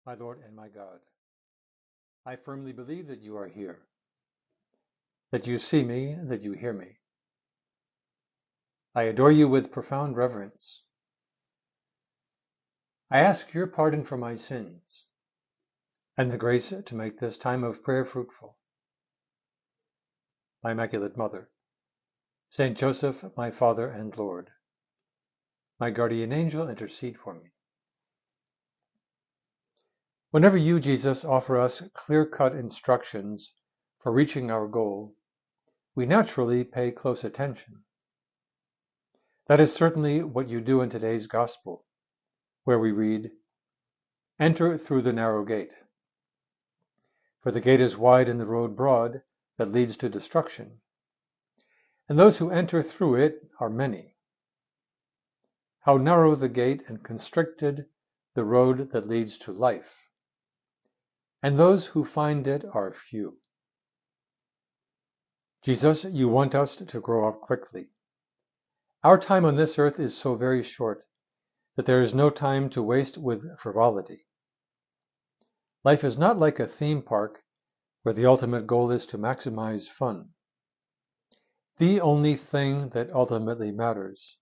My Lord and my God, I firmly believe that you are here, that you see me, that you hear me. I adore you with profound reverence. I ask your pardon for my sins and the grace to make this time of prayer fruitful. My Immaculate Mother, Saint Joseph, my Father and Lord, my guardian angel, intercede for me. Whenever you, Jesus, offer us clear-cut instructions for reaching our goal, we naturally pay close attention. That is certainly what you do in today's Gospel, where we read, "Enter through the narrow gate. For the gate is wide and the road broad that leads to destruction, and those who enter through it are many. How narrow the gate and constricted the road that leads to life, and those who find it are few." Jesus, you want us to grow up quickly. Our time on this earth is so very short that there is no time to waste with frivolity. Life is not like a theme park where the ultimate goal is to maximize fun. The only thing that ultimately matters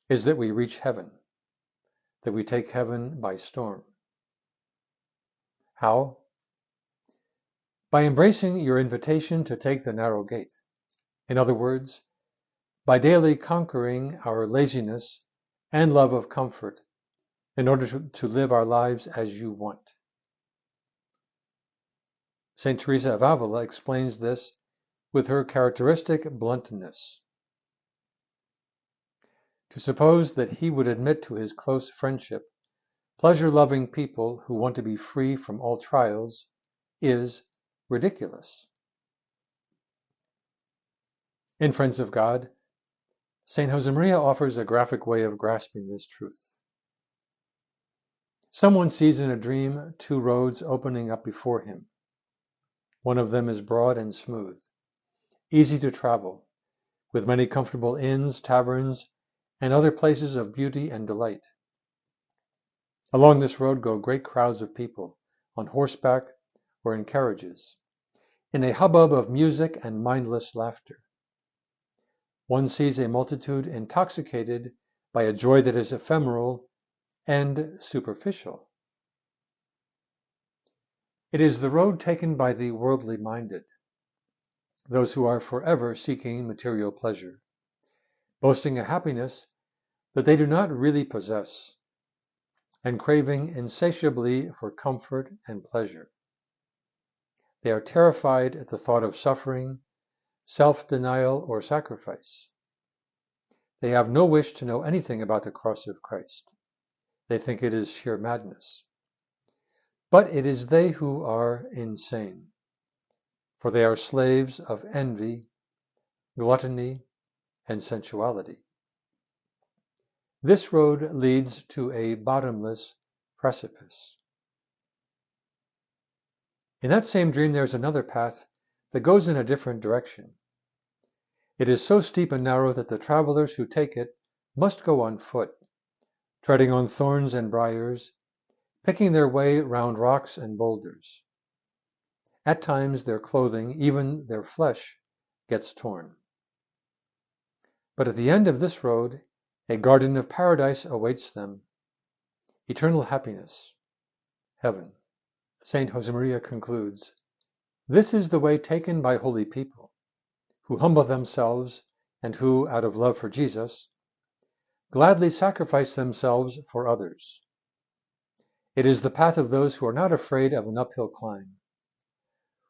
is that we reach heaven, that we take heaven by storm. How? By embracing your invitation to take the narrow gate. In other words, by daily conquering our laziness and love of comfort in order to live our lives as you want. Saint Teresa of Avila explains this with her characteristic bluntness. To suppose that he would admit to his close friendship pleasure-loving people who want to be free from all trials is ridiculous. In Friends of God, St. Josemaria offers a graphic way of grasping this truth. Someone sees in a dream two roads opening up before him. One of them is broad and smooth, easy to travel, with many comfortable inns, taverns, and other places of beauty and delight. Along this road go great crowds of people, on horseback or in carriages, in a hubbub of music and mindless laughter. One sees a multitude intoxicated by a joy that is ephemeral and superficial. It is the road taken by the worldly minded, those who are forever seeking material pleasure, boasting a happiness that they do not really possess, and craving insatiably for comfort and pleasure. They are terrified at the thought of suffering, self-denial, or sacrifice. They have no wish to know anything about the cross of Christ. They think it is sheer madness. But it is they who are insane, for they are slaves of envy, gluttony, and sensuality. This road leads to a bottomless precipice. In that same dream, there is another path that goes in a different direction. It is so steep and narrow that the travelers who take it must go on foot, treading on thorns and briars, picking their way round rocks and boulders. At times their clothing, even their flesh, gets torn. But at the end of this road, a garden of paradise awaits them, eternal happiness, heaven. Saint Josemaria concludes, "This is the way taken by holy people, who humble themselves and who, out of love for Jesus, gladly sacrifice themselves for others. It is the path of those who are not afraid of an uphill climb,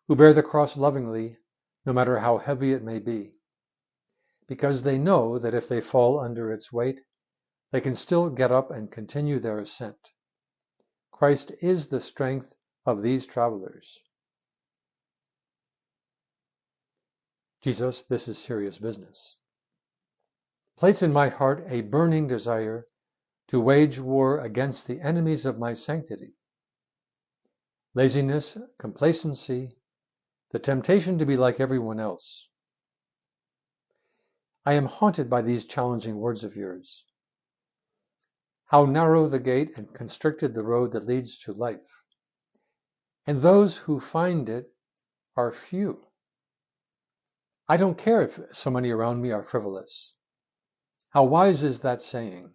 who bear the cross lovingly, no matter how heavy it may be, because they know that if they fall under its weight, they can still get up and continue their ascent. Christ is the strength of these travelers." Jesus, this is serious business. Place in my heart a burning desire to wage war against the enemies of my sanctity. Laziness, complacency, the temptation to be like everyone else. I am haunted by these challenging words of yours. How narrow the gate and constricted the road that leads to life. and those who find it are few. I don't care if so many around me are frivolous. How wise is that saying?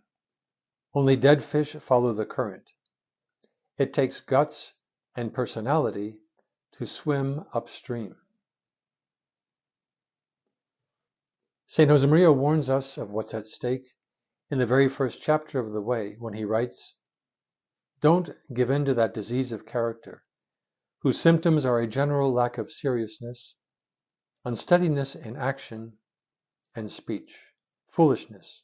Only dead fish follow the current. It takes guts and personality to swim upstream. St. Josemaria warns us of what's at stake in the very first chapter of The Way when he writes, "Don't give in to that disease of character, whose symptoms are a general lack of seriousness, unsteadiness in action and speech, foolishness,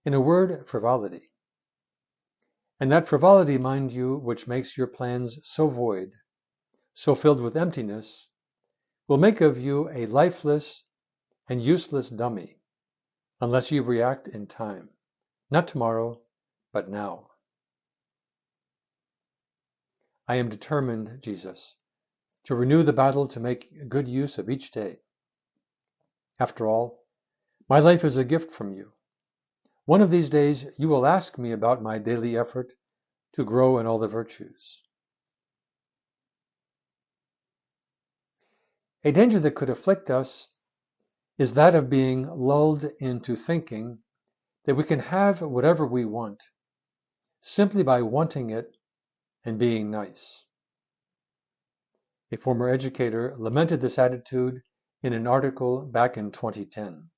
in a word, frivolity. And that frivolity, mind you, which makes your plans so void, so filled with emptiness, will make of you a lifeless and useless dummy, unless you react in time, not tomorrow, but now. I am determined, Jesus, to renew the battle to make good use of each day. After all, my life is a gift from you. One of these days you will ask me about my daily effort to grow in all the virtues." A danger that could afflict us is that of being lulled into thinking that we can have whatever we want simply by wanting it and being nice. A former educator lamented this attitude in an article back in 2010.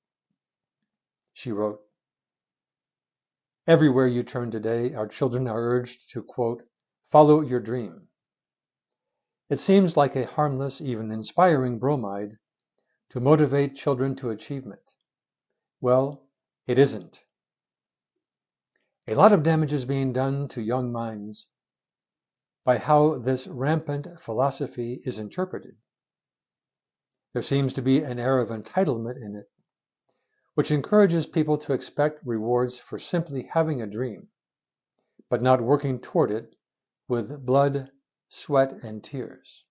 She wrote, "Everywhere you turn today, our children are urged to, quote, follow your dream. It seems like a harmless, even inspiring bromide to motivate children to achievement. Well, it isn't. A lot of damage is being done to young minds by how this rampant philosophy is interpreted. There seems to be an air of entitlement in it, which encourages people to expect rewards for simply having a dream, but not working toward it with blood, sweat, and tears.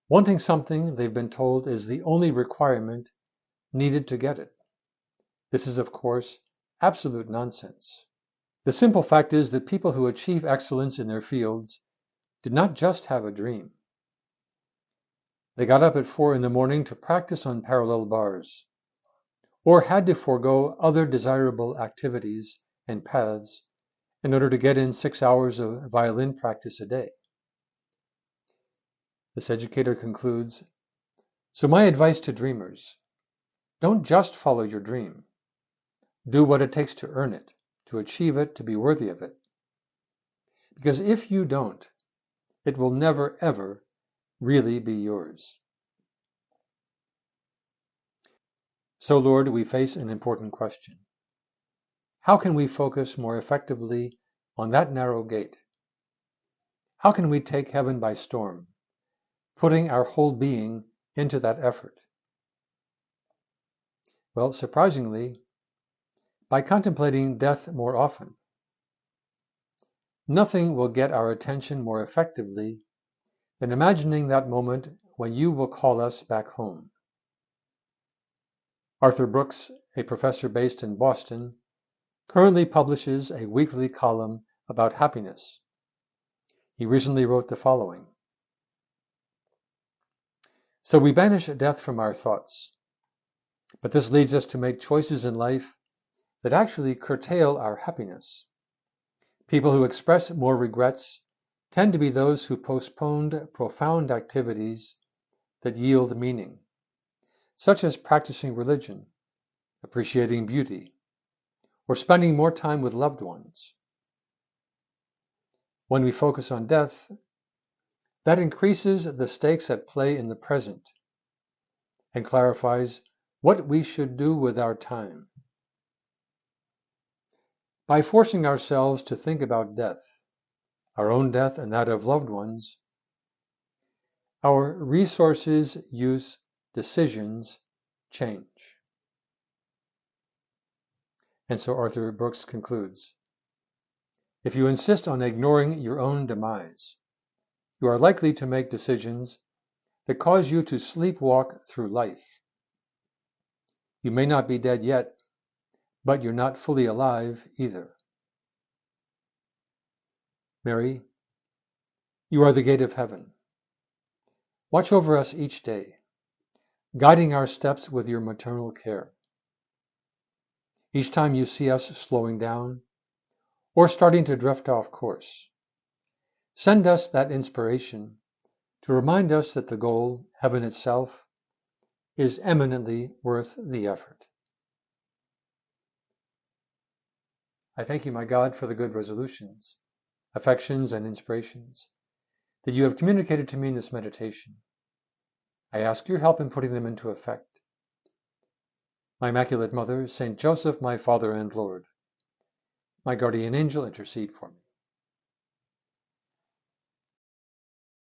Wanting something, they've been told, is the only requirement needed to get it. This is, of course, absolute nonsense. The simple fact is that people who achieve excellence in their fields did not just have a dream. They got up at 4 a.m. to practice on parallel bars, or had to forego other desirable activities and paths in order to get in 6 hours of violin practice a day. This educator concludes, "So my advice to dreamers, don't just follow your dream. Do what it takes to earn it, to achieve it, to be worthy of it. Because if you don't, it will never, ever really be yours." So, Lord, we face an important question. How can we focus more effectively on that narrow gate? How can we take heaven by storm, putting our whole being into that effort? Well, surprisingly, by contemplating death more often. Nothing will get our attention more effectively than imagining that moment when you will call us back home. Arthur Brooks, a professor based in Boston, currently publishes a weekly column about happiness. He recently wrote the following: "So we banish death from our thoughts, but this leads us to make choices in life that actually curtail our happiness. People who express more regrets tend to be those who postponed profound activities that yield meaning, such as practicing religion, appreciating beauty, or spending more time with loved ones. When we focus on death, that increases the stakes at play in the present and clarifies what we should do with our time. By forcing ourselves to think about death, our own death and that of loved ones, our resources, use, decisions change." And so Arthur Brooks concludes, "If you insist on ignoring your own demise, you are likely to make decisions that cause you to sleepwalk through life. You may not be dead yet, but you're not fully alive either." Mary, You are the gate of heaven. Watch over us each day, guiding our steps with your maternal care. Each time you see us slowing down or starting to drift off course, send us that inspiration to remind us that the goal, heaven itself, is eminently worth the effort. I thank you, my God, for the good resolutions, affections, and inspirations that you have communicated to me in this meditation. I ask your help in putting them into effect. My Immaculate Mother, Saint Joseph, my Father and Lord, my guardian angel, intercede for me.